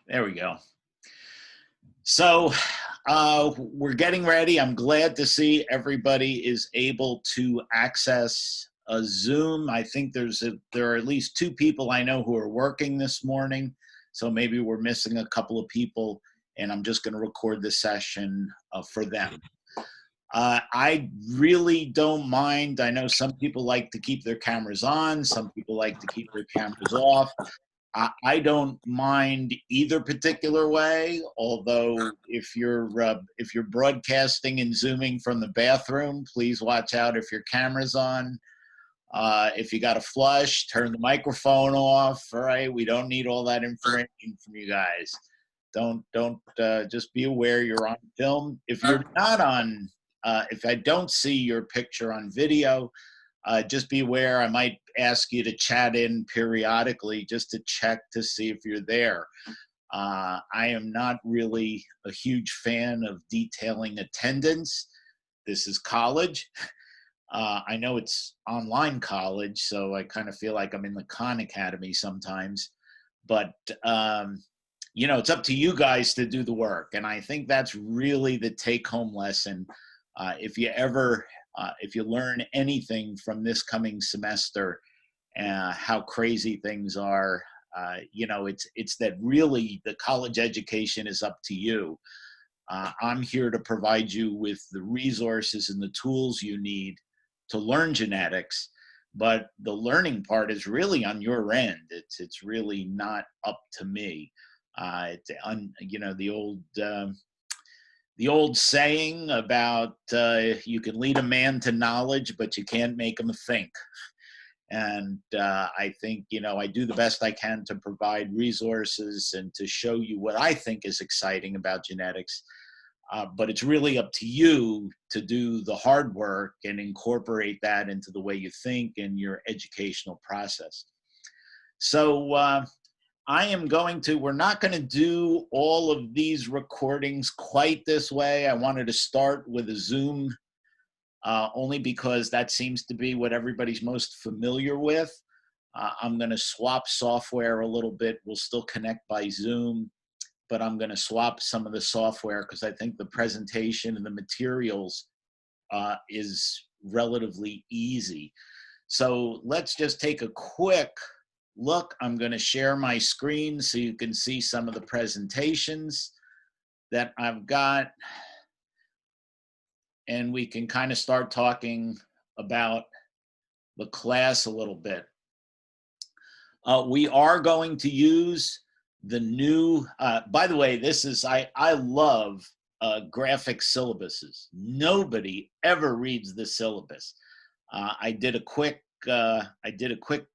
There we go. So we're getting ready. I'm glad to see everybody is able to access a Zoom. I think there are at least two people I know who are working this morning. So maybe we're missing a couple of people, and I'm just going to record the session for them. I really don't mind. I know some people like to keep their cameras on. Some people like to keep their cameras off. I don't mind either particular way. Although if you're broadcasting and zooming from the bathroom, please watch out if your camera's on. If you got to flush, turn the microphone off. All right, we don't need all that information from you guys. Don't just be aware you're on film. If you're not on, if I don't see your picture on video, just be aware I might ask you to chat in periodically just to check to see if you're there. I am not really a huge fan of detailing attendance. This is college. I know it's online college, so I kind of feel like I'm in the Khan Academy sometimes. But, it's up to you guys to do the work. And I think that's really the take-home lesson. If you learn anything from this coming semester, how crazy things are, it's that really the college education is up to you. I'm here to provide you with the resources and the tools you need to learn genetics, but the learning part is really on your end. It's really not up to me. The old saying about you can lead a man to knowledge, but you can't make him think. And I think, I do the best I can to provide resources and to show you what I think is exciting about genetics. But it's really up to you to do the hard work and incorporate that into the way you think and your educational process. So we're not going to do all of these recordings quite this way. I wanted to start with a Zoom only because that seems to be what everybody's most familiar with. I'm going to swap software a little bit. We'll still connect by Zoom, but I'm going to swap some of the software because I think the presentation and the materials is relatively easy. So let's just take a quick look. I'm going to share my screen so you can see some of the presentations that I've got. And we can kind of start talking about the class a little bit. We are going to use the new, by the way, I love graphic syllabuses. Nobody ever reads the syllabus. I did a quick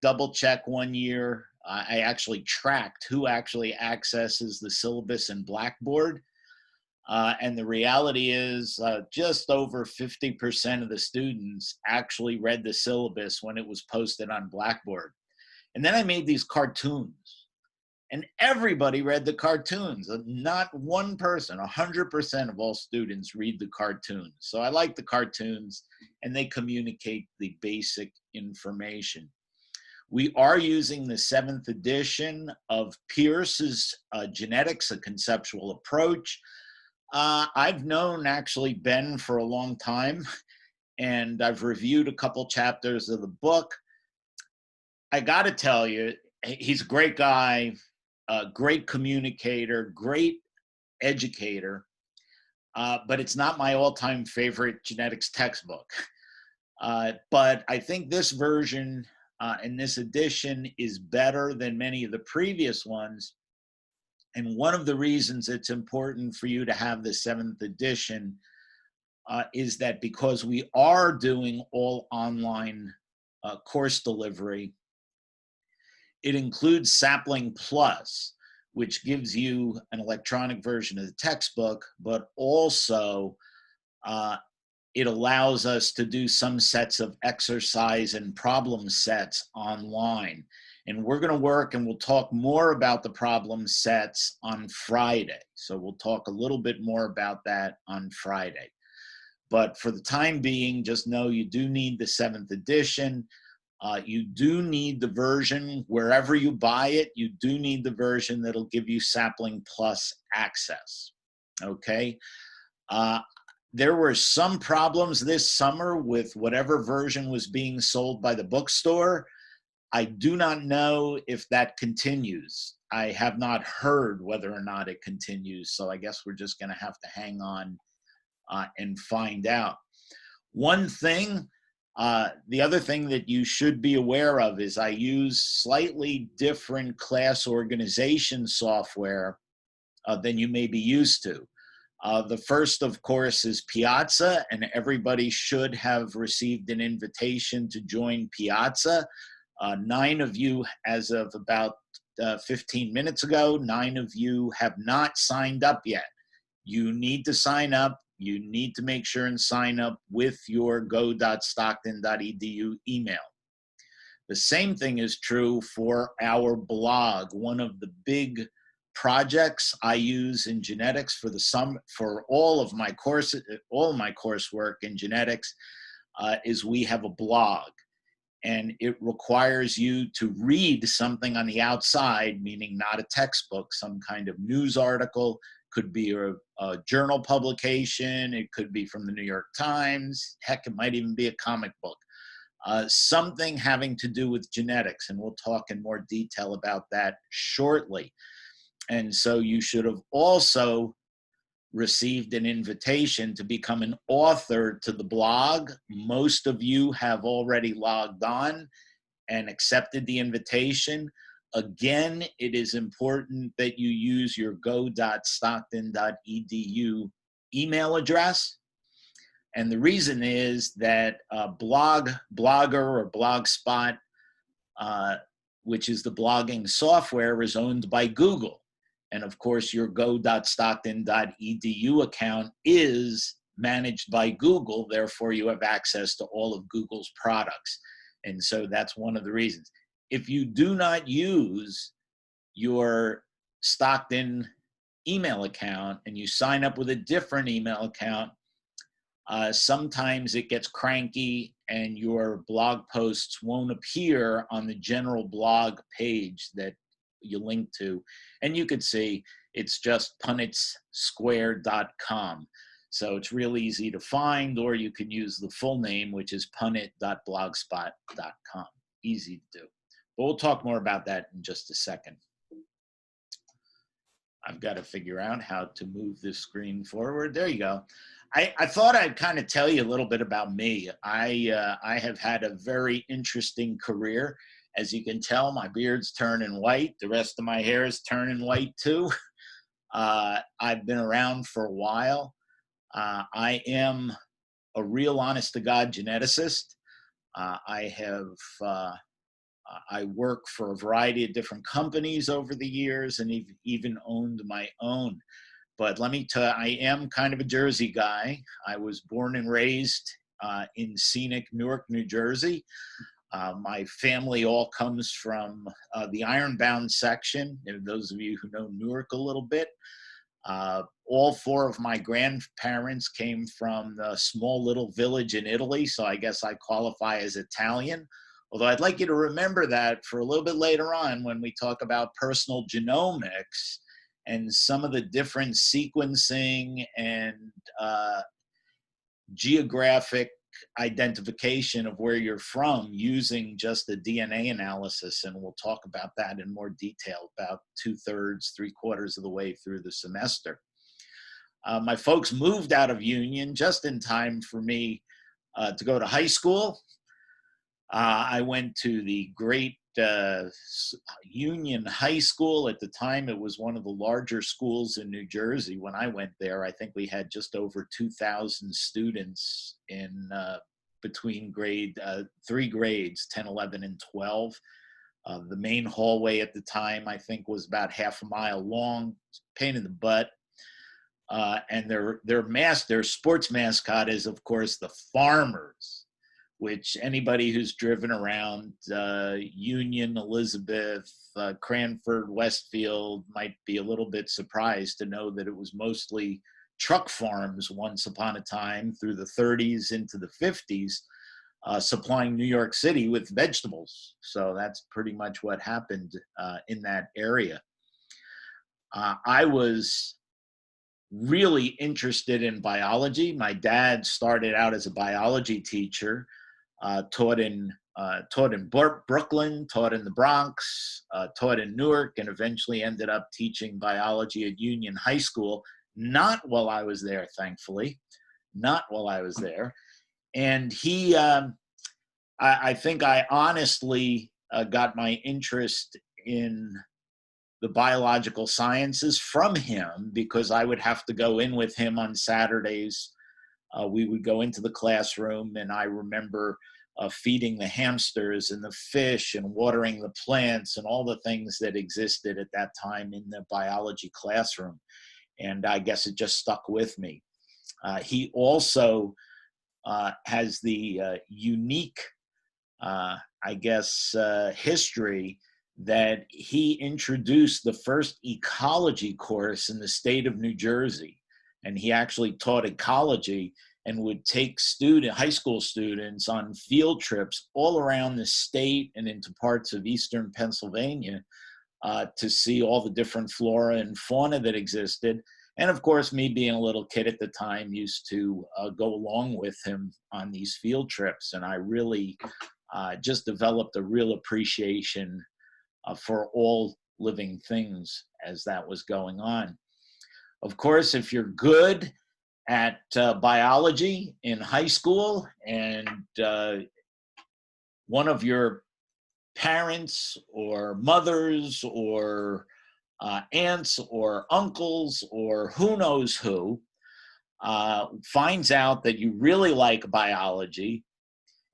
double check one year. I actually tracked who actually accesses the syllabus in Blackboard. And the reality is just over 50% of the students actually read the syllabus when it was posted on Blackboard. And then I made these cartoons. And everybody read the cartoons. Not one person, 100% of all students read the cartoons. So I like the cartoons, and they communicate the basic information. We are using the 7th edition of Pierce's Genetics, a Conceptual Approach. I've known actually Ben for a long time, and I've reviewed a couple chapters of the book. I got to tell you, he's a great guy, a great communicator, great educator, but it's not my all-time favorite genetics textbook. But I think this version and this edition is better than many of the previous ones. And one of the reasons it's important for you to have the 7th edition is that because we are doing all online course delivery, it includes Sapling Plus, which gives you an electronic version of the textbook, but also it allows us to do some sets of exercise and problem sets online. And we're going to work, and we'll talk more about the problem sets on Friday. So we'll talk a little bit more about that on Friday. But for the time being, just know you do need the 7th edition. You do need the version, wherever you buy it, you do need the version that'll give you Sapling Plus access. Okay. Uh, there were some problems this summer with whatever version was being sold by the bookstore. I do not know if that continues. I have not heard whether or not it continues. So I guess we're just going to have to hang on and find out. One thing, the other thing that you should be aware of is I use slightly different class organization software than you may be used to. The first, of course, is Piazza, and everybody should have received an invitation to join Piazza. 9 of you, as of about 15 minutes ago, 9 of you have not signed up yet. You need to sign up. You need to make sure and sign up with your go.stockton.edu email. The same thing is true for our blog. One of the big projects I use in genetics for all of my courses, all of my coursework in genetics, is we have a blog. And it requires you to read something on the outside, meaning not a textbook, some kind of news article, could be a journal publication, it could be from the New York Times, heck, it might even be a comic book. Something having to do with genetics, and we'll talk in more detail about that shortly. And so you should have also received an invitation to become an author to the blog. Most of you have already logged on and accepted the invitation. Again, it is important that you use your go.stockton.edu email address. And the reason is that Blogger or Blogspot, which is the blogging software, is owned by Google. And of course, your go.stockton.edu account is managed by Google. Therefore, you have access to all of Google's products. And so that's one of the reasons. If you do not use your Stockton email account and you sign up with a different email account, sometimes it gets cranky and your blog posts won't appear on the general blog page that you link to. And you could see it's just punnetssquare.com. So it's real easy to find, or you can use the full name, which is punnet.blogspot.com. Easy to do. But we'll talk more about that in just a second. I've got to figure out how to move this screen forward. There you go. I thought I'd kind of tell you a little bit about me. I have had a very interesting career. As you can tell, my beard's turning white. The rest of my hair is turning white too. I've been around for a while. I am a real honest-to-God geneticist. I work for a variety of different companies over the years and even owned my own. But let me tell you, I am kind of a Jersey guy. I was born and raised in scenic Newark, New Jersey. My family all comes from the Ironbound section. And those of you who know Newark a little bit, all 4 of my grandparents came from the small little village in Italy. So I guess I qualify as Italian. Although I'd like you to remember that for a little bit later on when we talk about personal genomics and some of the different sequencing and geographic identification of where you're from using just the DNA analysis. And we'll talk about that in more detail about 2/3, 3/4 of the way through the semester. My folks moved out of Union just in time for me to go to high school. I went to the great Union High School. At the time, it was one of the larger schools in New Jersey. When I went there, I think we had just over 2,000 students in between 3 grades, 10, 11, and 12. The main hallway at the time, I think, was about half a mile long, pain in the butt. And their sports mascot is, of course, the Farmers, which anybody who's driven around Union, Elizabeth, Cranford, Westfield might be a little bit surprised to know that it was mostly truck farms once upon a time through the 30s into the 50s. supplying New York City with vegetables. So that's pretty much what happened in that area. I was really interested in biology. My dad started out as a biology teacher, taught in Brooklyn, taught in the Bronx, taught in Newark, and eventually ended up teaching biology at Union High School. Not while I was there, thankfully, not while I was there. And he, I think I honestly got my interest in the biological sciences from him, because I would have to go in with him on Saturdays. We would go into the classroom, and I remember feeding the hamsters and the fish and watering the plants and all the things that existed at that time in the biology classroom. And I guess it just stuck with me. He also has the unique, history that he introduced the first ecology course in the state of New Jersey. And he actually taught ecology and would take high school students on field trips all around the state and into parts of eastern Pennsylvania to see all the different flora and fauna that existed. And of course, me being a little kid at the time used to go along with him on these field trips. And I really just developed a real appreciation for all living things as that was going on. Of course, if you're good at biology in high school and one of your parents or mothers or aunts or uncles or who knows who finds out that you really like biology,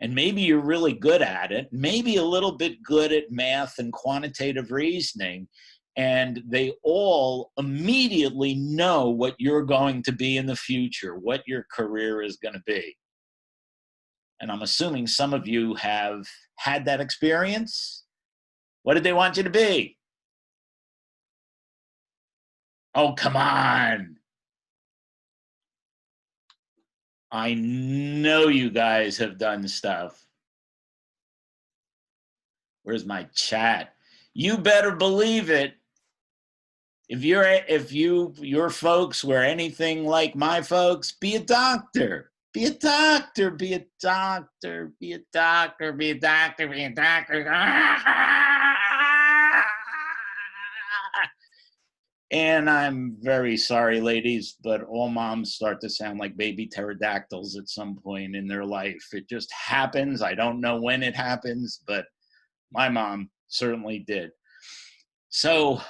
and maybe you're really good at it, maybe a little bit good at math and quantitative reasoning, and they all immediately know what you're going to be in the future, what your career is going to be. And I'm assuming some of you have had that experience. What did they want you to be? Oh, come on. I know you guys have done stuff. Where's my chat? You better believe it. If your folks were anything like my folks, be a doctor. Be a doctor, be a doctor, be a doctor, be a doctor, be a doctor. And I'm very sorry, ladies, but all moms start to sound like baby pterodactyls at some point in their life. It just happens. I don't know when it happens, but my mom certainly did. So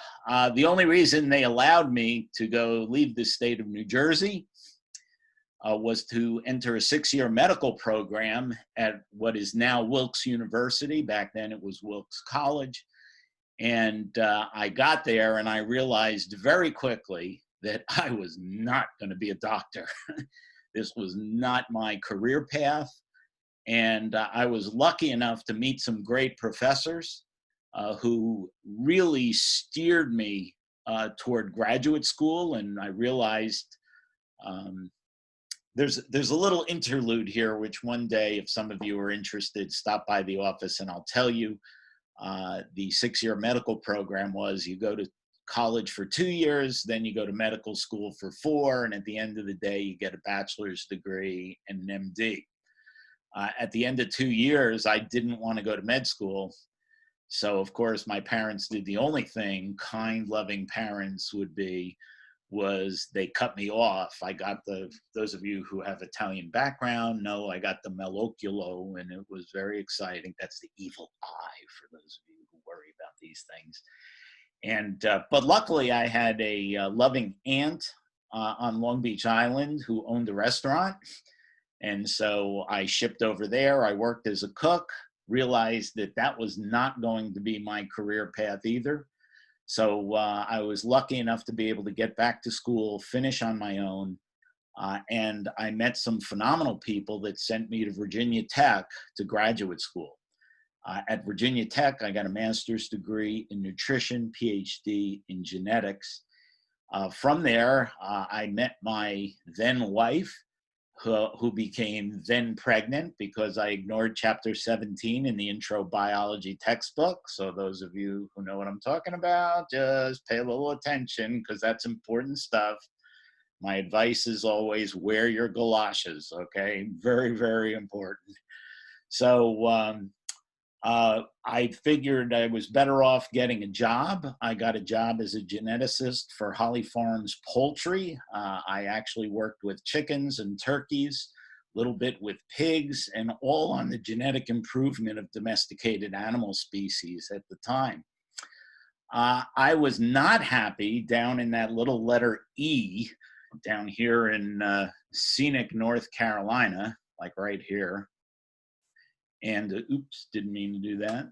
the only reason they allowed me to go leave the state of New Jersey was to enter a 6-year medical program at what is now Wilkes University. Back then it was Wilkes College. And I got there and I realized very quickly that I was not going to be a doctor. This was not my career path. And I was lucky enough to meet some great professors who really steered me toward graduate school. And I realized there's a little interlude here, which one day, if some of you are interested, stop by the office and I'll tell you. The 6-year medical program was you go to college for 2 years, then you go to medical school for 4, and at the end of the day, you get a bachelor's degree and an MD. At the end of 2 years, I didn't want to go to med school. So, of course, my parents did the only thing kind, loving parents would be, was they cut me off. I got those of you who have Italian background know I got the malocchio, and it was very exciting. That's the evil eye for those of you who worry about these things. And but luckily I had a loving aunt on Long Beach Island who owned a restaurant. And so I shipped over there. I worked as a cook, realized that that was not going to be my career path either. So I was lucky enough to be able to get back to school, finish on my own, and I met some phenomenal people that sent me to Virginia Tech to graduate school. At Virginia Tech, I got a master's degree in nutrition, PhD in genetics. From there, I met my then wife, who became then pregnant because I ignored chapter 17 in the intro biology textbook. So those of you who know what I'm talking about, just pay a little attention because that's important stuff. My advice is always wear your galoshes, okay? Very, very important. So I figured I was better off getting a job. I got a job as a geneticist for Holly Farms Poultry. I actually worked with chickens and turkeys, a little bit with pigs, and all on the genetic improvement of domesticated animal species at the time. I was not happy down in that little letter E down here in scenic North Carolina, like right here. And oops, didn't mean to do that.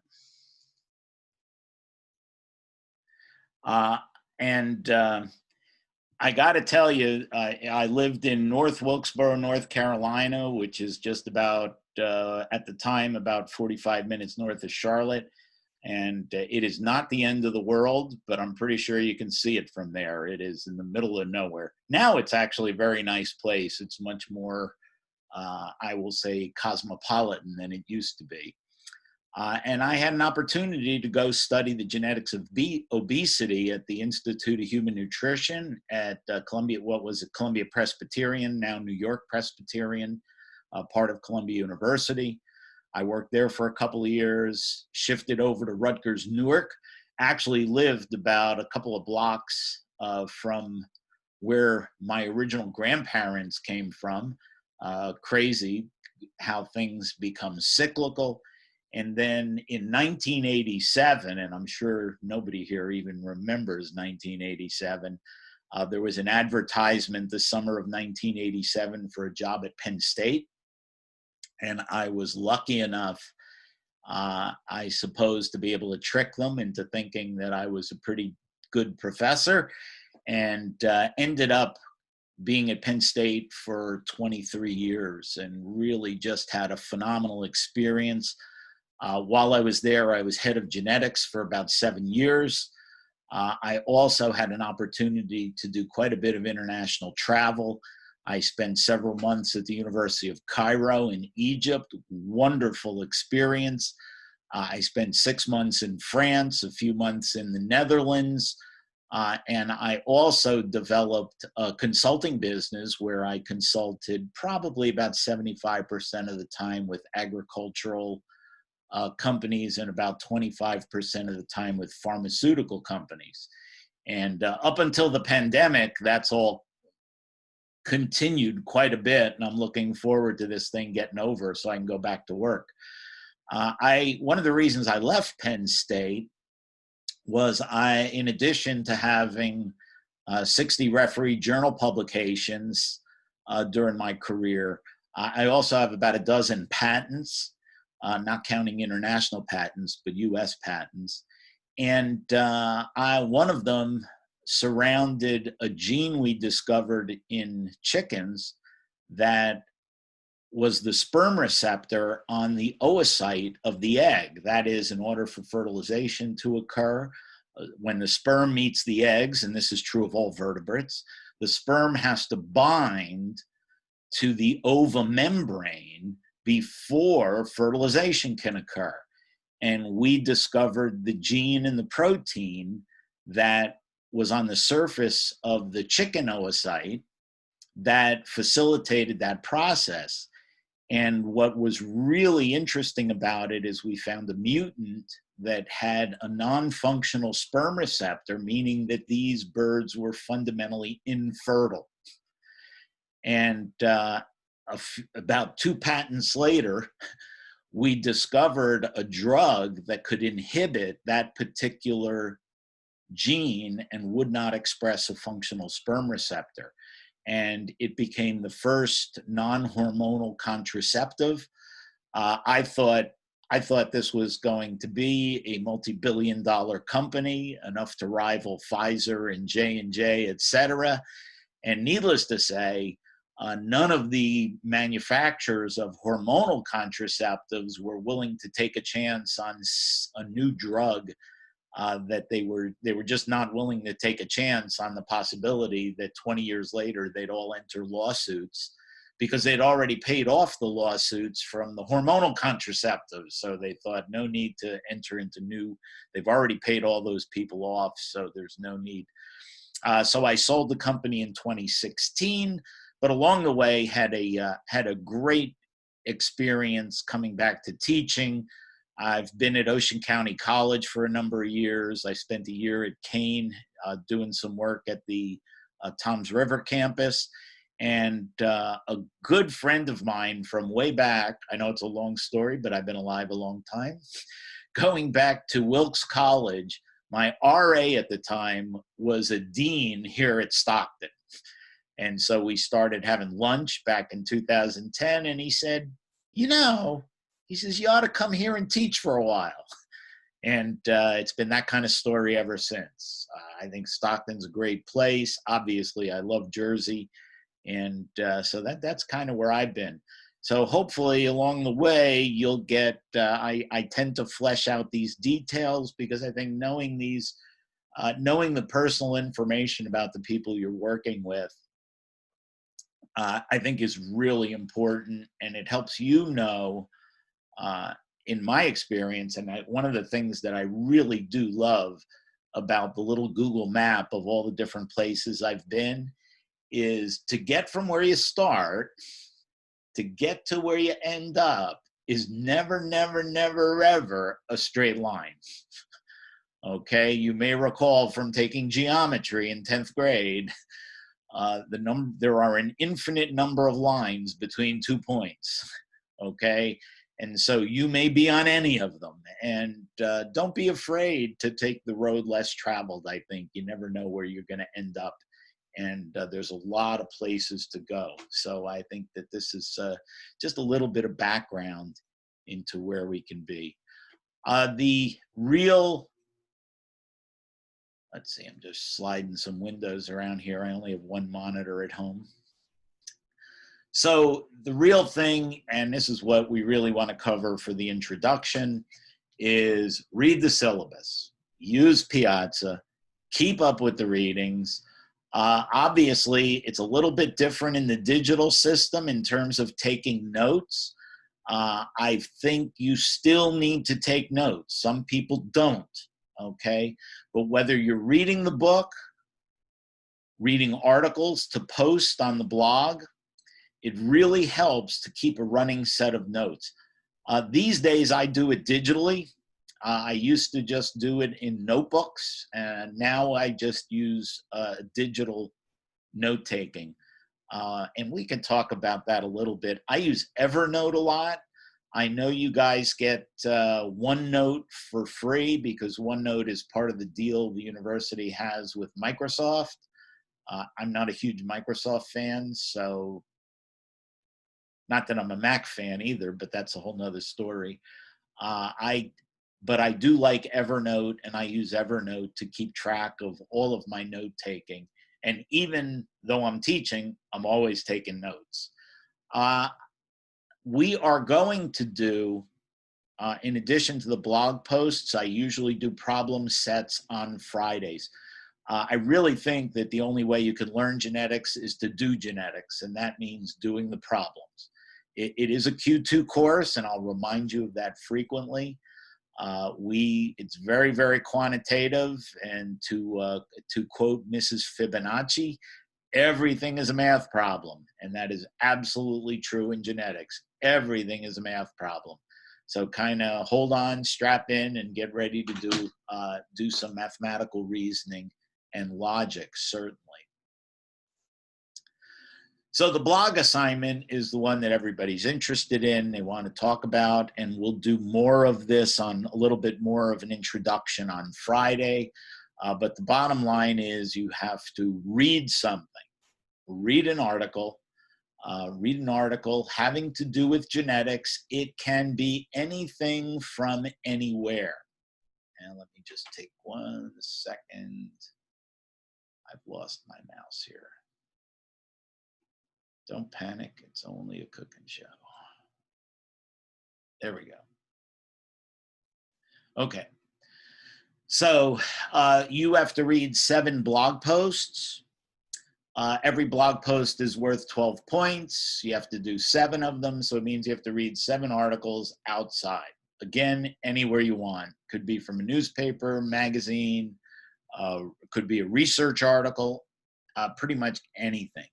And I got to tell you, I lived in North Wilkesboro, North Carolina, which is just about, at the time, about 45 minutes north of Charlotte. And it is not the end of the world, but I'm pretty sure you can see it from there. It is in the middle of nowhere. Now it's actually a very nice place. It's much more, I will say, cosmopolitan than it used to be. And I had an opportunity to go study the genetics of obesity at the Institute of Human Nutrition at Columbia, what was it, Columbia Presbyterian, now New York Presbyterian, part of Columbia University. I worked there for a couple of years, shifted over to Rutgers Newark, actually lived about a couple of blocks from where my original grandparents came from. Crazy how things become cyclical. And then in 1987, and I'm sure nobody here even remembers 1987, there was an advertisement the summer of 1987 for a job at Penn State. And I was lucky enough, I suppose, to be able to trick them into thinking that I was a pretty good professor, and ended up being at Penn State for 23 years and really just had a phenomenal experience. While I was there, I was head of genetics for about 7 years. I also had an opportunity to do quite a bit of international travel. I spent several months at the University of Cairo in Egypt, wonderful experience. I spent 6 months in France, a few months in the Netherlands, and I also developed a consulting business where I consulted probably about 75% of the time with agricultural companies and about 25% of the time with pharmaceutical companies. And up until the pandemic, that's all continued quite a bit, and I'm looking forward to this thing getting over so I can go back to work. One of the reasons I left Penn State was in addition to having 60 referee journal publications during my career, I also have about a dozen patents, not counting international patents, but US patents. And one of them surrounded a gene we discovered in chickens that was the sperm receptor on the oocyte of the egg. That is, in order for fertilization to occur, when the sperm meets the eggs, and this is true of all vertebrates, the sperm has to bind to the ova membrane before fertilization can occur. And we discovered the gene and the protein that was on the surface of the chicken oocyte that facilitated that process. And what was really interesting about it is we found a mutant that had a non-functional sperm receptor, meaning that these birds were fundamentally infertile. And about 2 patents later, we discovered a drug that could inhibit that particular gene and would not express a functional sperm receptor. And it became the first non-hormonal contraceptive. I thought this was going to be a multi-billion-dollar company, enough to rival Pfizer and J&J, et cetera. And needless to say, none of the manufacturers of hormonal contraceptives were willing to take a chance on a new drug that they were just not willing to take a chance on the possibility that 20 years later they'd all enter lawsuits because they'd already paid off the lawsuits from the hormonal contraceptives. So they thought no need to enter into new, they've already paid all those people off, so there's no need. So I sold the company in 2016, but along the way had a great experience coming back to teaching. I've been at Ocean County College for a number of years. I spent a year at Kane doing some work at the Toms River campus. And a good friend of mine from way back, I know it's a long story, but I've been alive a long time, going back to Wilkes College, my RA at the time was a dean here at Stockton. And so we started having lunch back in 2010, and he said, you know, he says, you ought to come here and teach for a while. And it's been that kind of story ever since. I think Stockton's a great place. Obviously, I love Jersey. And so that's kind of where I've been. So hopefully along the way, you'll get, I tend to flesh out these details because I think knowing these, knowing the personal information about the people you're working with, I think is really important, and it helps you know, in my experience, and one of the things that I really do love about the little Google map of all the different places I've been is to get from where you start to get to where you end up is never, never, never, ever a straight line. Okay, you may recall from taking geometry in 10th grade, there are an infinite number of lines between 2 points. Okay, and so you may be on any of them, and don't be afraid to take the road less traveled. I think you never know where you're going to end up, and there's a lot of places to go. So I think that this is just a little bit of background into where we can be. The real, let's see, I'm just sliding some windows around here. I only have one monitor at home. So the real thing, and this is what we really want to cover for the introduction, is read the syllabus, use Piazza, keep up with the readings. Obviously, it's a little bit different in the digital system in terms of taking notes. I think you still need to take notes. Some people don't, okay? But whether you're reading the book, reading articles to post on the blog, it really helps to keep a running set of notes. These days, I do it digitally. I used to just do it in notebooks, and now I just use digital note-taking. And we can talk about that a little bit. I use Evernote a lot. I know you guys get OneNote for free because OneNote is part of the deal the university has with Microsoft. I'm not a huge Microsoft fan, so not that I'm a Mac fan either, but that's a whole nother story. But I do like Evernote, and I use Evernote to keep track of all of my note-taking. And even though I'm teaching, I'm always taking notes. We are going to do, in addition to the blog posts, I usually do problem sets on Fridays. I really think that the only way you can learn genetics is to do genetics, and that means doing the problems. It is a Q2 course, and I'll remind you of that frequently. It's very, very quantitative, and to quote Mrs. Fibonacci, everything is a math problem, and that is absolutely true in genetics. Everything is a math problem. So kind of hold on, strap in, and get ready to do some mathematical reasoning and logic, certainly. So the blog assignment is the one that everybody's interested in, they want to talk about, and we'll do more of this on a little bit more of an introduction on Friday. But the bottom line is you have to read something, read an article having to do with genetics. It can be anything from anywhere. And let me just take 1 second. I've lost my mouse here. Don't panic, it's only a cooking show. There we go. Okay. So you have to read 7 blog posts. Every blog post is worth 12 points. You have to do 7 of them, so it means you have to read 7 articles outside. Again, anywhere you want. Could be from a newspaper, magazine, could be a research article, pretty much anything.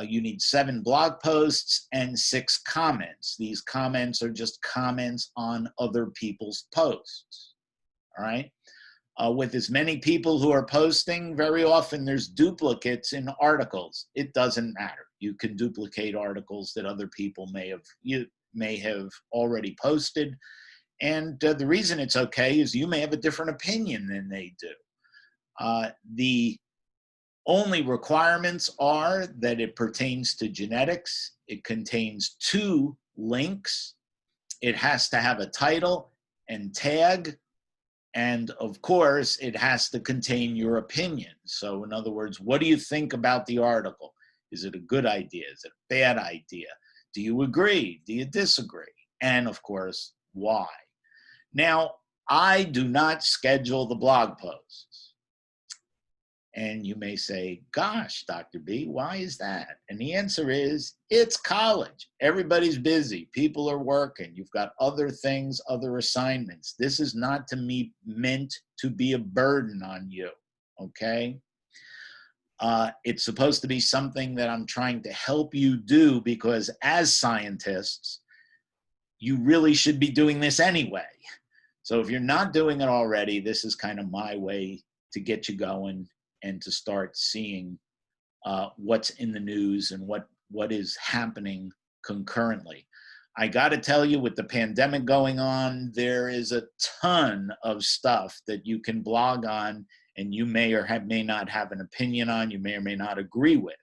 You need 7 blog posts and 6 comments. These comments are just comments on other people's posts, all right? With as many people who are posting, very often there's duplicates in articles. It doesn't matter. You can duplicate articles that other people may have already posted. And the reason it's okay is you may have a different opinion than they do. The only requirements are that it pertains to genetics. It contains 2 links. It has to have a title and tag. And of course, it has to contain your opinion. So in other words, what do you think about the article? Is it a good idea? Is it a bad idea? Do you agree? Do you disagree? And of course, why? Now, I do not schedule the blog posts. And you may say, gosh, Dr. B, why is that? And the answer is, it's college. Everybody's busy. People are working. You've got other things, other assignments. This is not meant to be a burden on you, okay? It's supposed to be something that I'm trying to help you do because as scientists, you really should be doing this anyway. So if you're not doing it already, this is kind of my way to get you going and to start seeing what's in the news and what is happening concurrently. I got to tell you, with the pandemic going on, there is a ton of stuff that you can blog on and you may or may not have an opinion on, you may or may not agree with.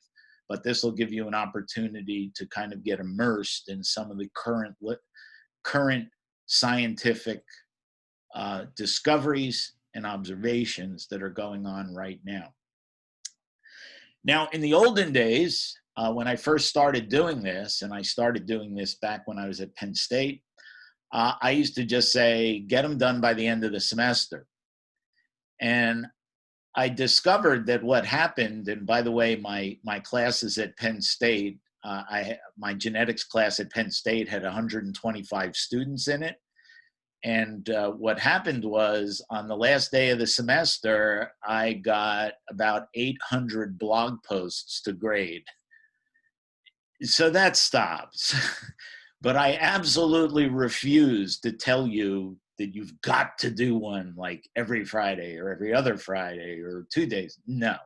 But this will give you an opportunity to kind of get immersed in some of the current scientific discoveries and observations that are going on right now. Now, in the olden days, when I first started doing this, and I started doing this back when I was at Penn State, I used to just say, get them done by the end of the semester. And I discovered that what happened, and by the way, my classes at Penn State, my genetics class at Penn State had 125 students in it. And what happened was, on the last day of the semester, I got about 800 blog posts to grade. So that stops. But I absolutely refuse to tell you that you've got to do one like every Friday or every other Friday or 2 days. No,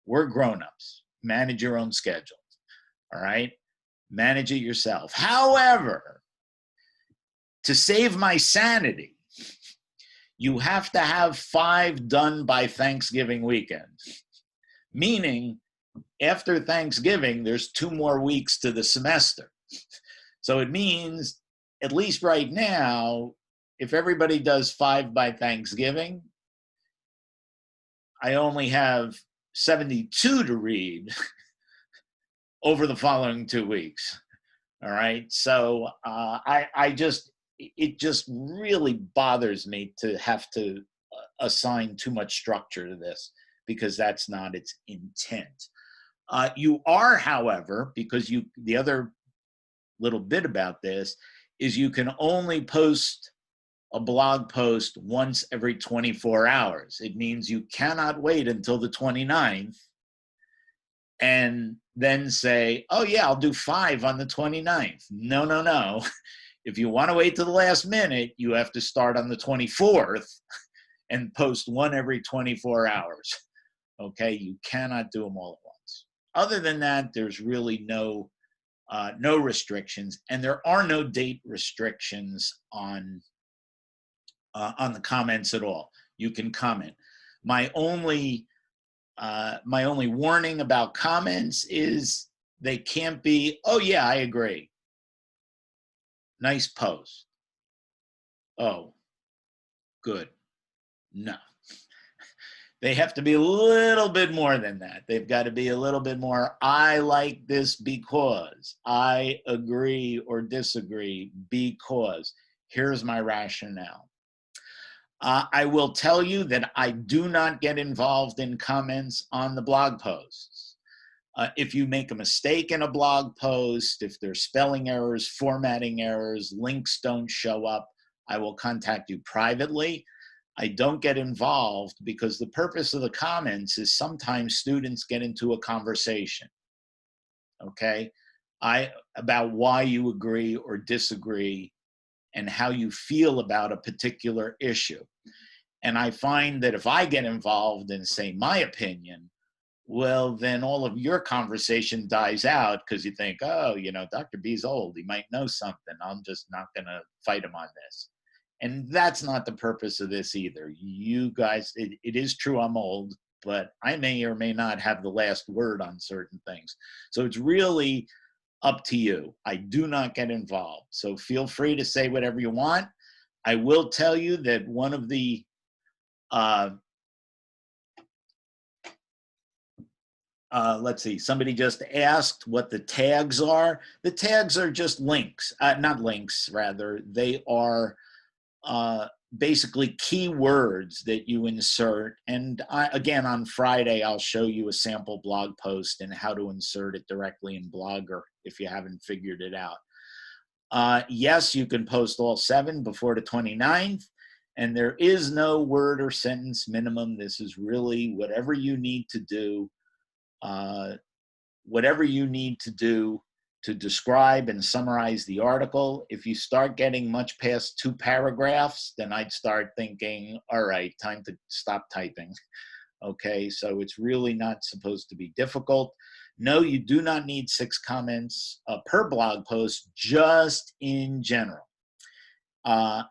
we're grown-ups. Manage your own schedule, all right? Manage it yourself. However, to save my sanity, you have to have 5 done by Thanksgiving weekend. Meaning, after Thanksgiving, there's 2 more weeks to the semester. So it means, at least right now, if everybody does 5 by Thanksgiving, I only have 72 to read over the following 2 weeks. All right. So it just really bothers me to have to assign too much structure to this, because that's not its intent. You are, however, because the other little bit about this is you can only post a blog post once every 24 hours. It means you cannot wait until the 29th and then say, oh yeah, I'll do 5 on the 29th. No, no, no. If you want to wait to the last minute, you have to start on the 24th and post 1 every 24 hours. Okay, you cannot do them all at once. Other than that, there's really no restrictions, and there are no date restrictions on the comments at all. You can comment. My only warning about comments is they can't be, oh yeah, I agree. Nice post. Oh, good. No. They have to be a little bit more than that. They've got to be a little bit more, I like this because, I agree or disagree because, here's my rationale. I will tell you that I do not get involved in comments on the blog posts. If you make a mistake in a blog post, if there's spelling errors, formatting errors, links don't show up, I will contact you privately. I don't get involved because the purpose of the comments is sometimes students get into a conversation, okay, about why you agree or disagree and how you feel about a particular issue. And I find that if I get involved and say my opinion, well, then all of your conversation dies out because you think, oh, you know, Dr. B's old. He might know something. I'm just not going to fight him on this. And that's not the purpose of this either. You guys, it is true I'm old, but I may or may not have the last word on certain things. So it's really up to you. I do not get involved. So feel free to say whatever you want. I will tell you that one of the let's see, somebody just asked what the tags are. The tags are just links, not links, rather. They are basically keywords that you insert. And again, on Friday, I'll show you a sample blog post and how to insert it directly in Blogger if you haven't figured it out. Yes, you can post all 7 before the 29th. And there is no word or sentence minimum. This is really whatever you need to do. Whatever you need to do to describe and summarize the article. If you start getting much past 2 paragraphs, then I'd start thinking, all right, time to stop typing. Okay, so it's really not supposed to be difficult. No, you do not need 6 comments per blog post, just in general.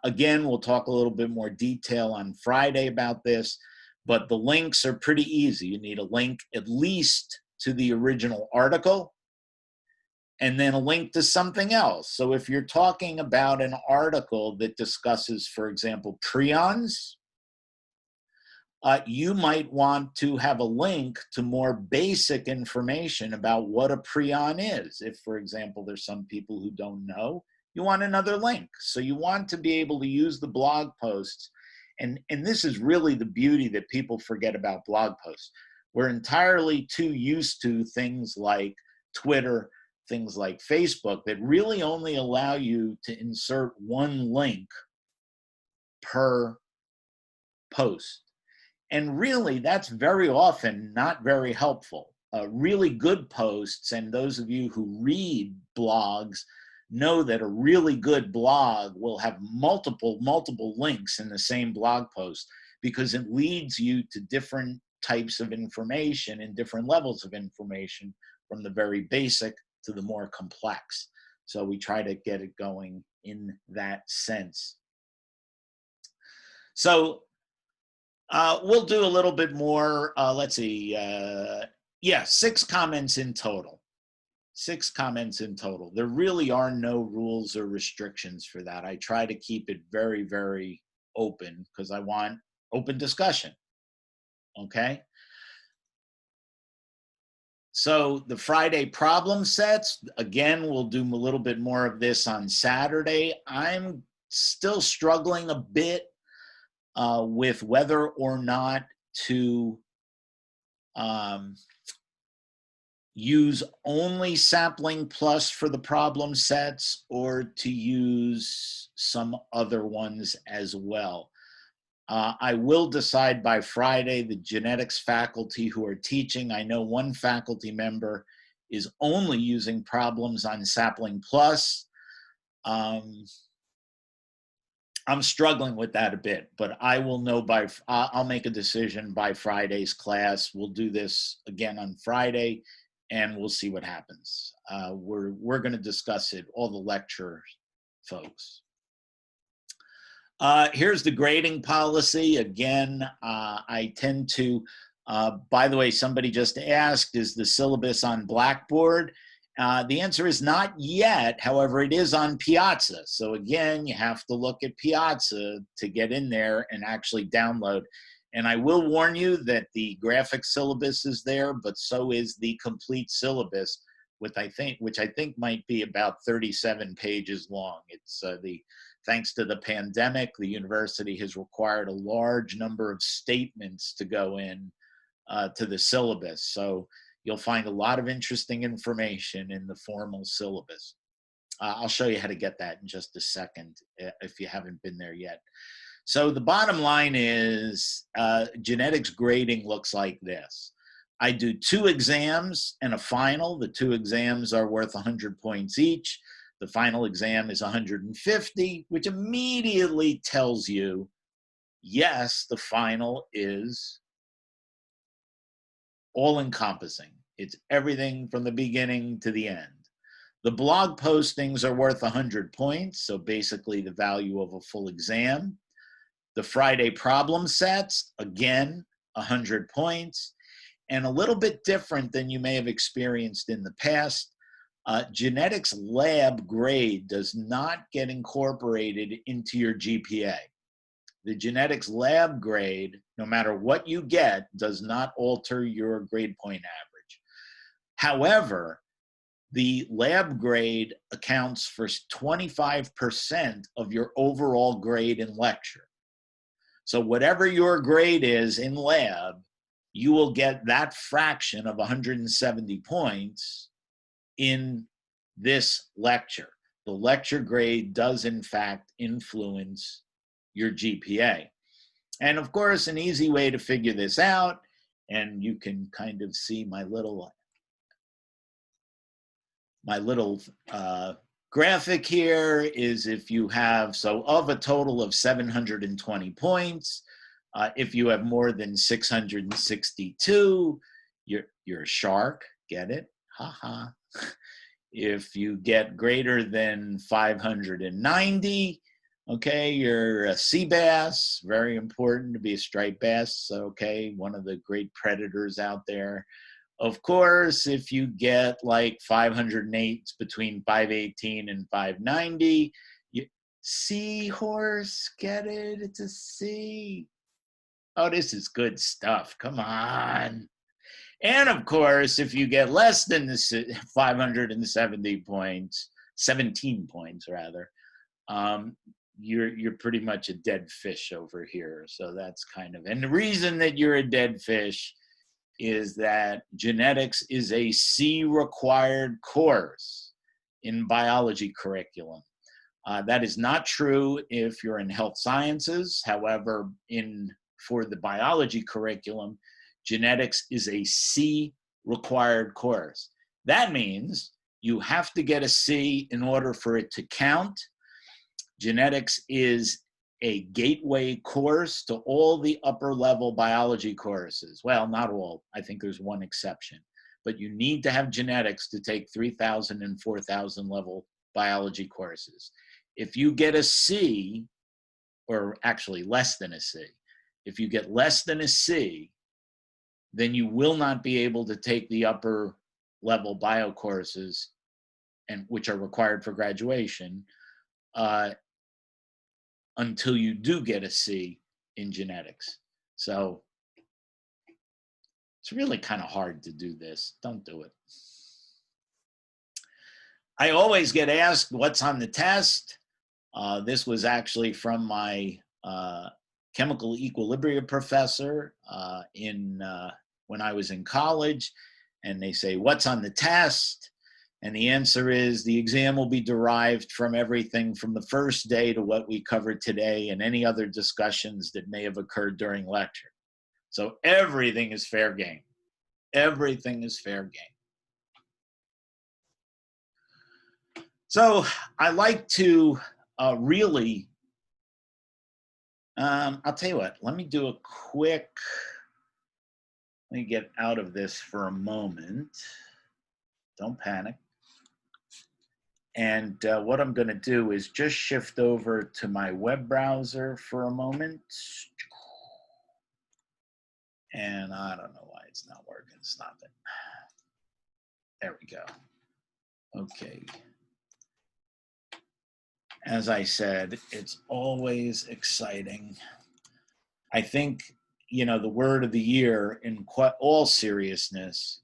Again, we'll talk a little bit more detail on Friday about this, but the links are pretty easy. You need a link at least to the original article, and then a link to something else. So if you're talking about an article that discusses, for example, prions, you might want to have a link to more basic information about what a prion is. If, for example, there's some people who don't know, you want another link. So you want to be able to use the blog posts. And this is really the beauty that people forget about blog posts. We're entirely too used to things like Twitter, things like Facebook that really only allow you to insert one link per post. And really, that's very often not very helpful. Really good posts, and those of you who read blogs know that a really good blog will have multiple links in the same blog post because it leads you to different types of information and different levels of information from the very basic to the more complex. So we try to get it going in that sense. So we'll do a little bit more. Let's see. Yeah, 6 comments in total. 6 comments in total. There really are no rules or restrictions for that. I try to keep it very, very open because I want open discussion. Okay. So the Friday problem sets, again, we'll do a little bit more of this on Saturday. I'm still struggling a bit with whether or not to use only Sapling Plus for the problem sets or to use some other ones as well. I will decide by Friday. The genetics faculty who are teaching, I know one faculty member is only using problems on Sapling Plus. I'm struggling with that a bit, but I will know I'll make a decision by Friday's class. We'll do this again on Friday and we'll see what happens. We're going to discuss it, all the lecture folks. Here's the grading policy. Again, I tend to, by the way, somebody just asked, is the syllabus on Blackboard? The answer is not yet. However, it is on Piazza. So again, you have to look at Piazza to get in there and actually download. And I will warn you that the graphic syllabus is there, but so is the complete syllabus, which I think might be about 37 pages long. It's thanks to the pandemic, the university has required a large number of statements to go in to the syllabus. So you'll find a lot of interesting information in the formal syllabus. I'll show you how to get that in just a second if you haven't been there yet. So the bottom line is genetics grading looks like this. I do 2 exams and a final. The 2 exams are worth 100 points each. The final exam is 150, which immediately tells you, yes, the final is all-encompassing. It's everything from the beginning to the end. The blog postings are worth 100 points, so basically the value of a full exam. The Friday problem sets, again, 100 points. And a little bit different than you may have experienced in the past, genetics lab grade does not get incorporated into your GPA. The genetics lab grade, no matter what you get, does not alter your grade point average. However, the lab grade accounts for 25% of your overall grade in lecture. So whatever your grade is in lab, you will get that fraction of 170 points in this lecture. The lecture grade does in fact influence your GPA. And of course, an easy way to figure this out, and you can kind of see my little graphic here, is if you have, so of a total of 720 points, if you have more than 662, you're a shark, get it? Haha. If you get greater than 590, okay, you're a sea bass, very important to be a striped bass, okay, one of the great predators out there. Of course, if you get like 508, between 518 and 590, seahorse, get it? It's a sea. Oh, this is good stuff. Come on. And of course, if you get less than the 570 points, 17 points rather, you're pretty much a dead fish over here. So that's kind of, and the reason that you're a dead fish is that genetics is a C required course in biology curriculum. That is not true if you're in health sciences. However, for the biology curriculum, genetics is a C required course. That means you have to get a C in order for it to count. Genetics is a gateway course to all the upper level biology courses. Well, not all, I think there's one exception, but you need to have genetics to take 3,000 and 4,000 level biology courses. If you get a C, or actually less than a C, if you get less than a C, then you will not be able to take the upper level bio courses, and which are required for graduation, until you do get a C in genetics. So it's really kind of hard to do this. Don't do it. I always get asked what's on the test. This was actually from my chemical equilibrium professor when I was in college, and they say, what's on the test? And the answer is the exam will be derived from everything from the first day to what we covered today and any other discussions that may have occurred during lecture. So everything is fair game. Everything is fair game. So I like to really, I'll tell you what, let me do a quick, let me get out of this for a moment. Don't panic. And what I'm going to do is just shift over to my web browser for a moment. And I don't know why it's not working. Stop it. There we go. Okay. As I said, it's always exciting. I think, you know, the word of the year in all seriousness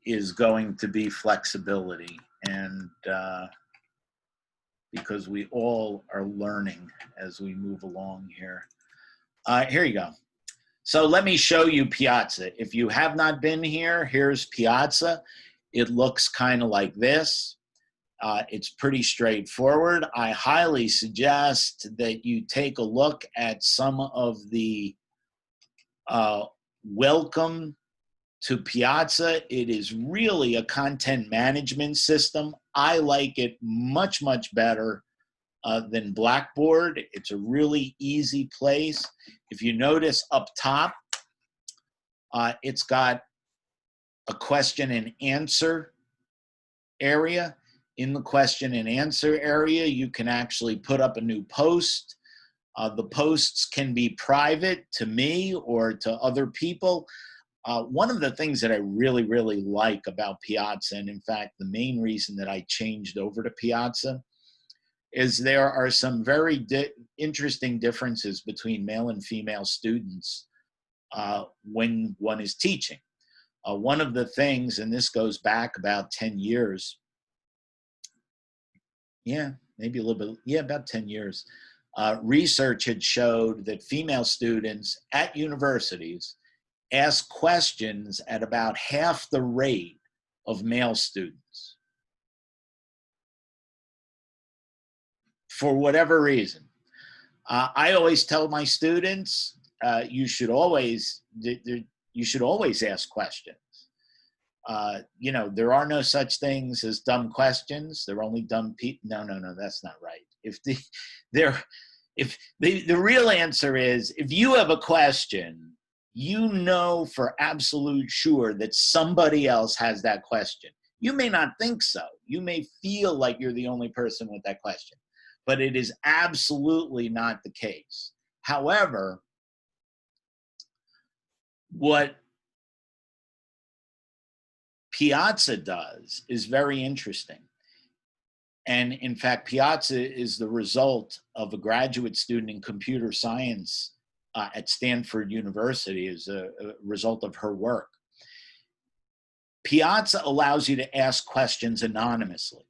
is going to be flexibility. And because we all are learning as we move along here. Here you go. So let me show you Piazza. If you have not been here, here's Piazza. It looks kind of like this. It's pretty straightforward. I highly suggest that you take a look at some of the welcome to Piazza. It is really a content management system. I like it much, much better than Blackboard. It's a really easy place. If you notice up top, it's got a question and answer area. In the question and answer area, you can actually put up a new post. The posts can be private to me or to other people. One of the things that I really, really like about Piazza, and in fact, the main reason that I changed over to Piazza, is there are some very interesting differences between male and female students when one is teaching. One of the things, and this goes back about 10 years, maybe a little bit, about 10 years, research had showed that female students at universities ask questions at about half the rate of male students. For whatever reason. I always tell my students, you should always ask questions. You know, there are no such things as dumb questions. There are only dumb people. No, that's not right. If the real answer is, if you have a question, you know for absolute sure that somebody else has that question. You may not think so. You may feel like you're the only person with that question, but it is absolutely not the case. However, what Piazza does is very interesting. And in fact, Piazza is the result of a graduate student in computer science at Stanford University, as a result of her work. Piazza allows you to ask questions anonymously.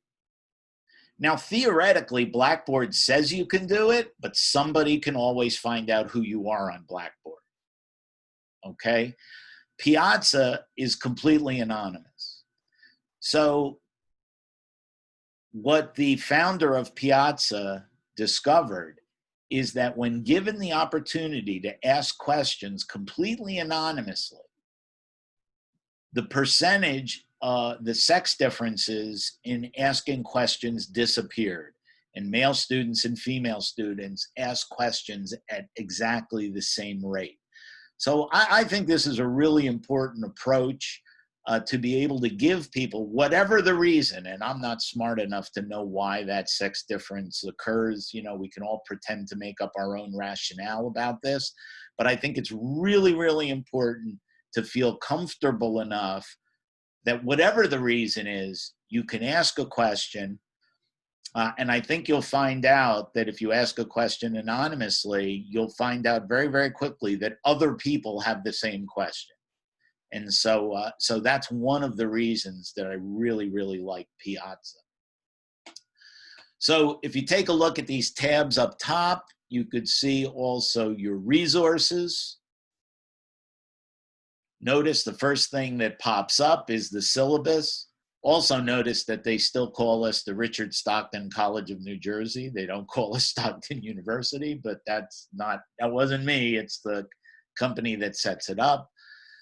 Now, theoretically, Blackboard says you can do it, but somebody can always find out who you are on Blackboard. Okay? Piazza is completely anonymous. So what the founder of Piazza discovered is that when given the opportunity to ask questions completely anonymously, the percentage, the sex differences in asking questions disappeared, and male students and female students ask questions at exactly the same rate. So I think this is a really important approach to be able to give people, whatever the reason, and I'm not smart enough to know why that sex difference occurs. You know, we can all pretend to make up our own rationale about this, but I think it's really, really important to feel comfortable enough that whatever the reason is, you can ask a question. And I think you'll find out that if you ask a question anonymously, you'll find out very, very quickly that other people have the same question. And so, so that's one of the reasons that I really, really like Piazza. So if you take a look at these tabs up top, you could see also your resources. Notice the first thing that pops up is the syllabus. Also notice that they still call us the Richard Stockton College of New Jersey. They don't call us Stockton University, but that wasn't me. It's the company that sets it up.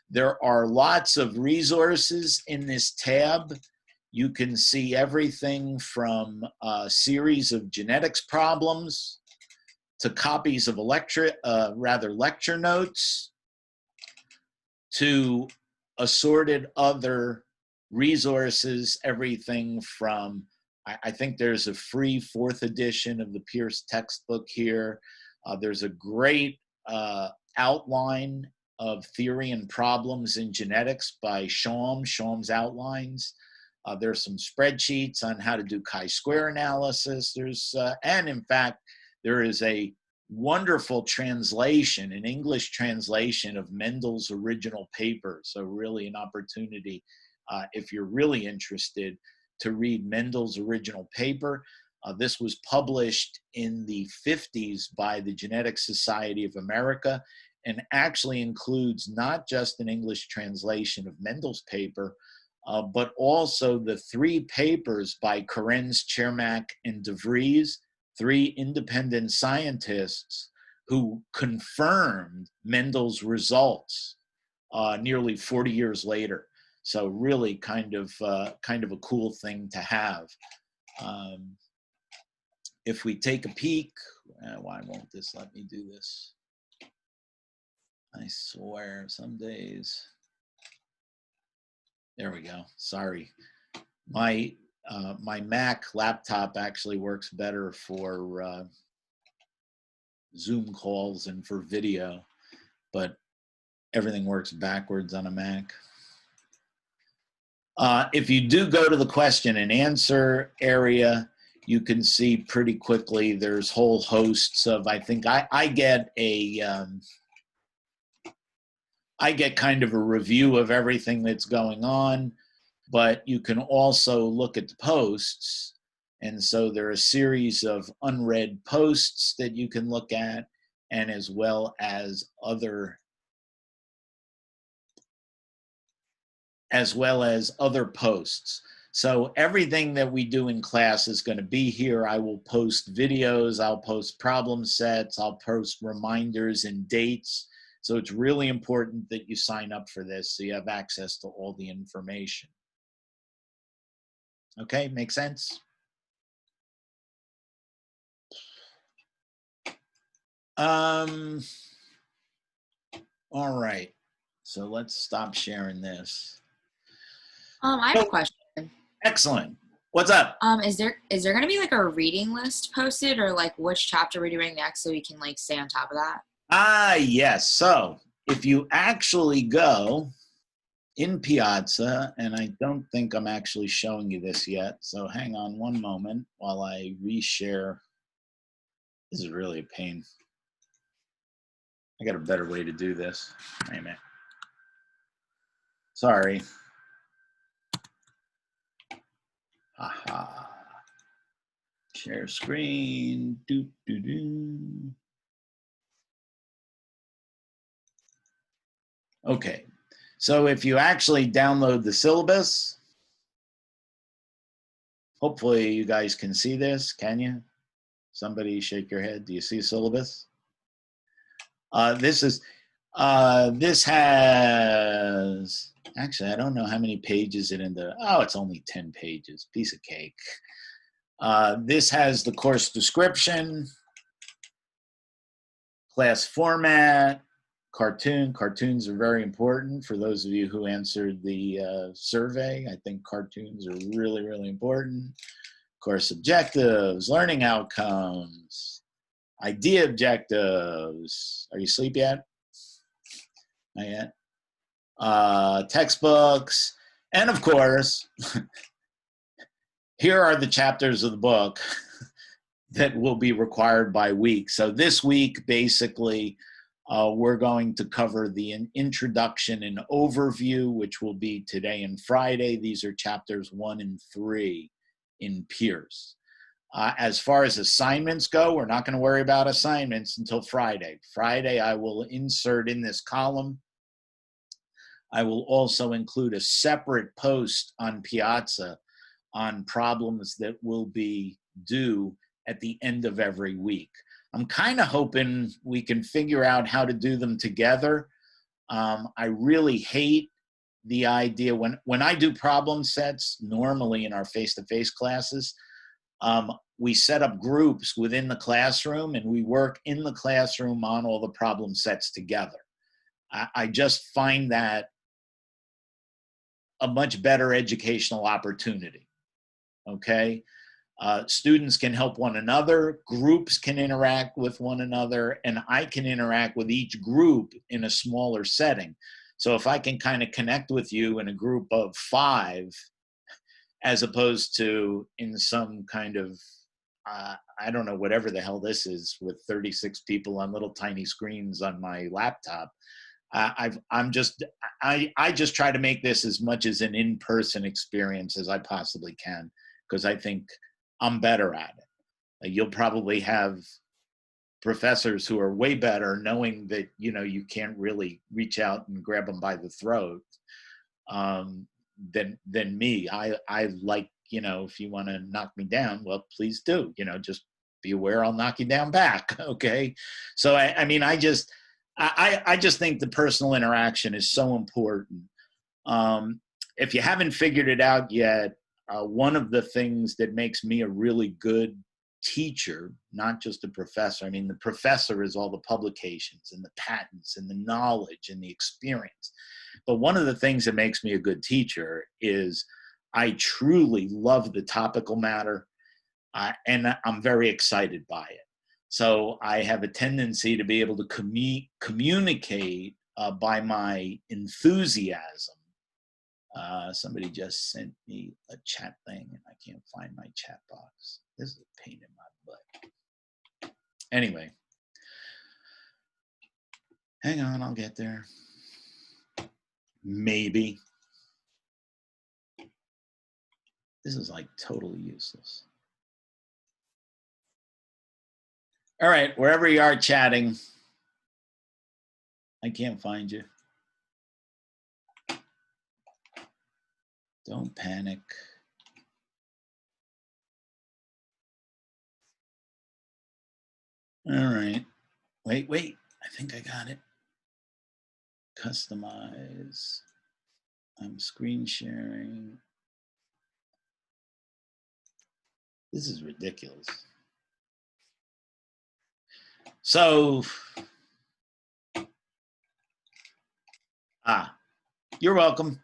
There are lots of resources in this tab. You can see everything from a series of genetics problems to copies of lecture notes, to assorted other resources, everything from, I think there's a free 4th edition of the Pierce textbook here. There's a great outline of theory and problems in genetics by Schaum's outlines. There's some spreadsheets on how to do chi-square analysis. And in fact, there is a wonderful translation, an English translation of Mendel's original paper. So really an opportunity, if you're really interested, to read Mendel's original paper. This was published in the 50s by the Genetic Society of America, and actually includes not just an English translation of Mendel's paper, but also the 3 papers by Krenz, Chermak, and De Vries, 3 independent scientists who confirmed Mendel's results nearly 40 years later. So really kind of a cool thing to have. If we take a peek, why won't this let me do this? I swear, some days. There we go. Sorry. My Mac laptop actually works better for Zoom calls and for video, but everything works backwards on a Mac. If you do go to the question and answer area, you can see pretty quickly there's whole hosts of, I think I get kind of a review of everything that's going on, but you can also look at the posts. And so there are a series of unread posts that you can look at, and as well as other posts. So everything that we do in class is going to be here. I will post videos, I'll post problem sets, I'll post reminders and dates. So it's really important that you sign up for this so you have access to all the information. Okay, make sense? All right, so let's stop sharing this. I have a question. Excellent. What's up? Is there going to be like a reading list posted, or like which chapter we're doing next, so we can like stay on top of that? Yes. So if you actually go in Piazza, and I don't think I'm actually showing you this yet, so hang on one moment while I reshare. This is really a pain. I got a better way to do this. Wait a minute. Sorry. Aha. Share screen. Do, do, do. Okay. So if you actually download the syllabus, hopefully you guys can see this. Can you? Somebody shake your head. Do you see a syllabus? This has, actually, I don't know how many pages it in the, oh, it's only 10 pages, piece of cake. This has the course description, class format, Cartoons are very important for those of you who answered the survey. I think cartoons are really, really important. Course objectives, learning outcomes, idea objectives. Are you asleep yet? Not yet. Textbooks, and of course, here are the chapters of the book that will be required by week. So this week, basically, we're going to cover the introduction and overview, which will be today and Friday. These are chapters 1 and 3 in Pierce. As far as assignments go, we're not going to worry about assignments until Friday. Friday, I will insert in this column. I will also include a separate post on Piazza on problems that will be due at the end of every week. I'm kind of hoping we can figure out how to do them together. I really hate the idea when I do problem sets, normally in our face-to-face classes, we set up groups within the classroom and we work in the classroom on all the problem sets together. I just find that a much better educational opportunity, okay? Students can help one another, groups can interact with one another, and I can interact with each group in a smaller setting. So if I can kind of connect with you in a group of 5, as opposed to in some kind of, I don't know, whatever the hell this is with 36 people on little tiny screens on my laptop, I just try to make this as much as an in-person experience as I possibly can, because I think I'm better at it. You'll probably have professors who are way better, knowing that, you know, you can't really reach out and grab them by the throat, than me. I like, you know, if you want to knock me down, well, please do, you know, just be aware I'll knock you down back. Okay. So I mean, I just think the personal interaction is so important. If you haven't figured it out yet, one of the things that makes me a really good teacher, not just a professor. I mean, the professor is all the publications and the patents and the knowledge and the experience. But one of the things that makes me a good teacher is I truly love the topical matter, and I'm very excited by it. So I have a tendency to be able to communicate by my enthusiasm. Somebody just sent me a chat thing and I can't find my chat box. This is a pain in my butt. Anyway, hang on, I'll get there. Maybe. This is like totally useless. All right, wherever you are chatting, I can't find you. Don't panic. All right. Wait. I think I got it. Customize. I'm screen sharing. This is ridiculous. So, you're welcome.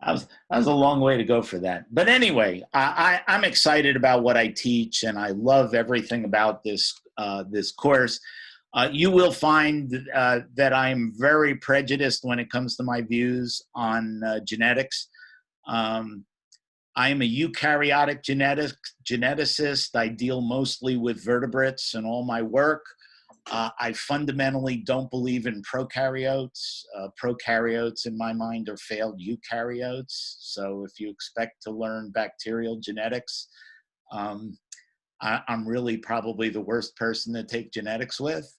That was a long way to go for that. But anyway, I'm excited about what I teach, and I love everything about this course. You will find that I'm very prejudiced when it comes to my views on genetics. I am a eukaryotic geneticist. I deal mostly with vertebrates in all my work. I fundamentally don't believe in prokaryotes. Prokaryotes, in my mind, are failed eukaryotes. So if you expect to learn bacterial genetics, I'm really probably the worst person to take genetics with.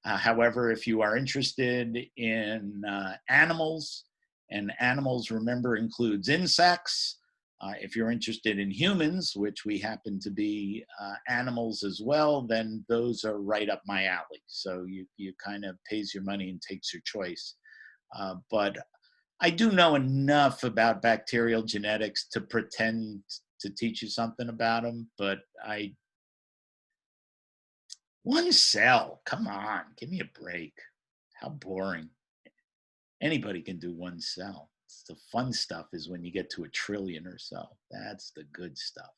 However, if you are interested in animals, and animals, remember, includes insects. If you're interested in humans, which we happen to be animals as well, then those are right up my alley. So you kind of pays your money and takes your choice. But I do know enough about bacterial genetics to pretend to teach you something about them, but one cell, come on, give me a break. How boring. Anybody can do one cell. The fun stuff is when you get to 1 trillion or so. That's the good stuff.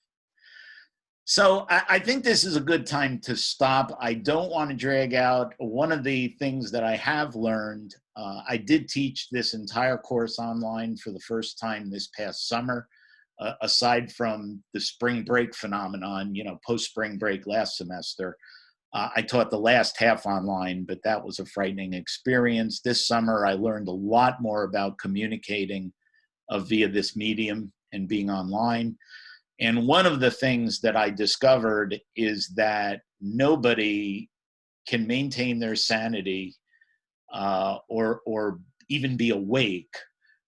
So I think this is a good time to stop. I don't want to drag out. One of the things that I have learned, I did teach this entire course online for the first time this past summer, aside from the spring break phenomenon, you know, post-spring break last semester. I taught the last half online, but that was a frightening experience. This summer, I learned a lot more about communicating via this medium and being online. And one of the things that I discovered is that nobody can maintain their sanity or even be awake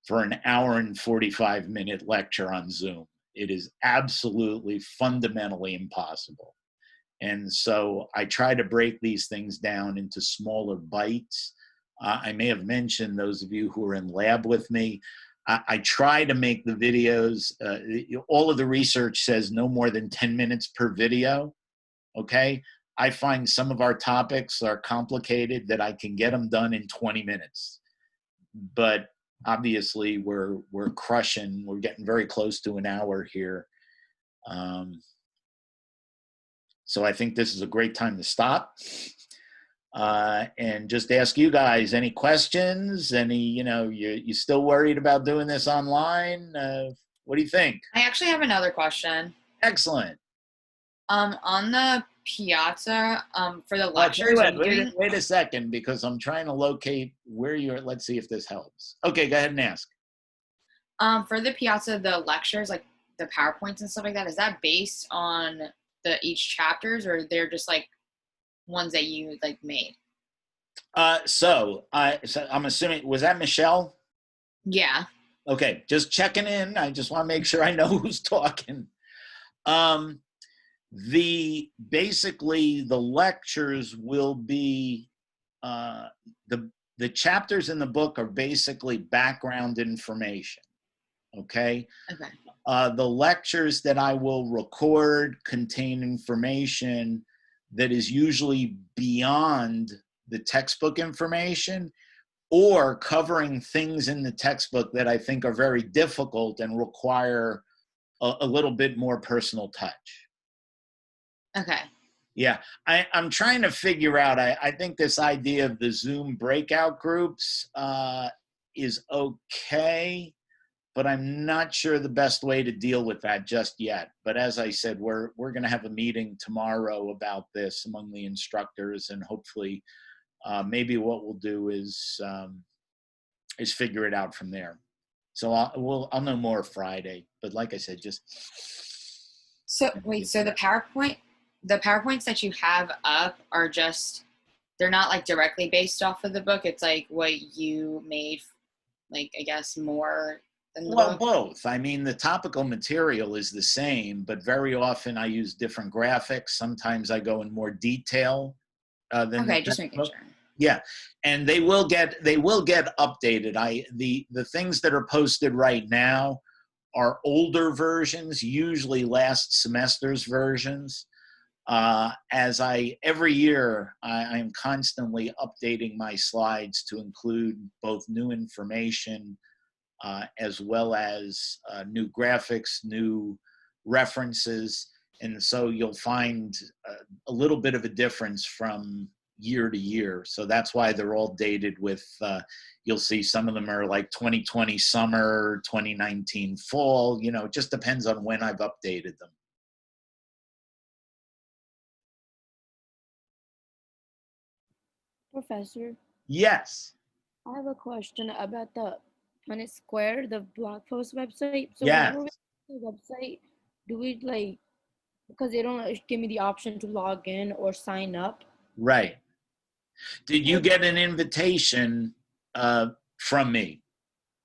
for an hour and 45-minute lecture on Zoom. It is absolutely fundamentally impossible. And so I try to break these things down into smaller bites. I may have mentioned, those of you who are in lab with me, I try to make the videos, all of the research says no more than 10 minutes per video, okay? I find some of our topics are complicated that I can get them done in 20 minutes. But obviously we're crushing, we're getting very close to an hour here. So I think this is a great time to stop and just ask you guys any questions, you still worried about doing this online? What do you think? I actually have another question. Excellent. On the piazza, for the lectures. Wait a second, because I'm trying to locate where you're. Let's see if this helps. Okay, go ahead and ask. For the piazza, the lectures, like the PowerPoints and stuff like that, is that based on each chapters, or they're just like ones that you like made? So I'm assuming, was that Michelle? Yeah. Okay, just checking in. I just want to make sure I know who's talking. Um, basically the lectures will be the chapters in the book are basically background information. Okay. Okay. The lectures that I will record contain information that is usually beyond the textbook information, or covering things in the textbook that I think are very difficult and require a little bit more personal touch. Okay. Yeah, I'm trying to figure out, I think this idea of the Zoom breakout groups is okay, but I'm not sure the best way to deal with that just yet. But as I said, we're going to have a meeting tomorrow about this among the instructors, and hopefully maybe what we'll do is figure it out from there. So I'll know more Friday. But like I said, just So wait, so the PowerPoints that you have up are just, they're not like directly based off of the book. It's like what you made, like, I guess more than the well, book. both. I mean, the topical material is the same, but very often I use different graphics. Sometimes I go in more detail than the Okay, just making textbook. sure. Yeah, and they will get updated. The things that are posted right now are older versions, usually last semester's versions. Every year, I'm constantly updating my slides to include both new information as well as new graphics, new references. And so you'll find a little bit of a difference from year to year. So that's why they're all dated with, you'll see some of them are like 2020 summer, 2019 fall, it just depends on when I've updated them. Professor, Yes. I have a question about the Planet Square, the blog post website. So Yes. whenever we go to the website, do we like, because they don't give me the option to log in or sign up? Right. Did you Like, get an invitation from me?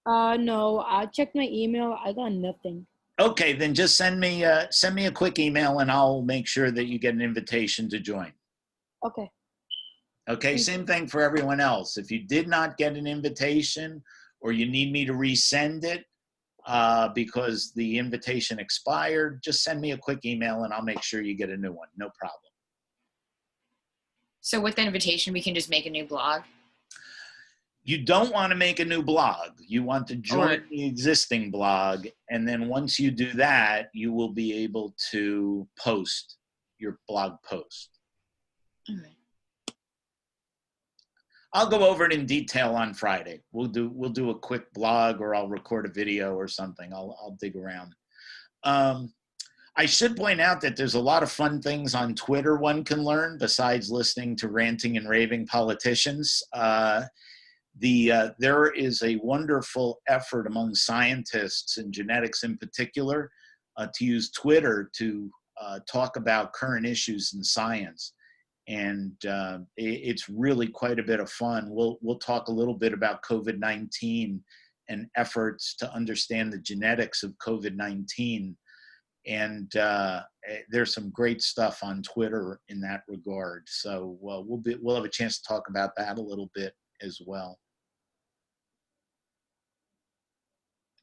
no, I checked my email. I got nothing. Okay, then just send me a quick email and I'll make sure that you get an invitation to join. Okay. Okay, same thing for everyone else. If you did not get an invitation or you need me to resend it because the invitation expired, just send me a quick email and I'll make sure you get a new one. No problem. So with the invitation, we can just make a new blog? You don't want to make a new blog. You want to join the existing blog. And then once you do that, you will be able to post your blog post. Okay. I'll go over it in detail on Friday. We'll do a quick blog, or I'll record a video or something. I'll dig around. I should point out that there's a lot of fun things on Twitter one can learn besides listening to ranting and raving politicians. There is a wonderful effort among scientists and genetics in particular to use Twitter to talk about current issues in science. And it's really quite a bit of fun. We'll talk a little bit about COVID-19 and efforts to understand the genetics of COVID-19. And there's some great stuff on Twitter in that regard. So we'll have a chance to talk about that a little bit as well.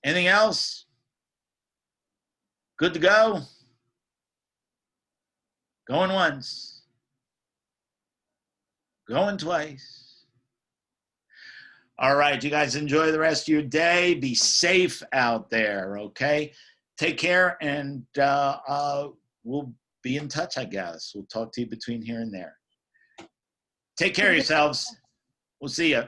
Anything else? Good to go? Going once. Going twice. All right, you guys enjoy the rest of your day. Be safe out there, okay? Take care, and we'll be in touch, I guess. We'll talk to you between here and there. Take care of yourselves. We'll see you.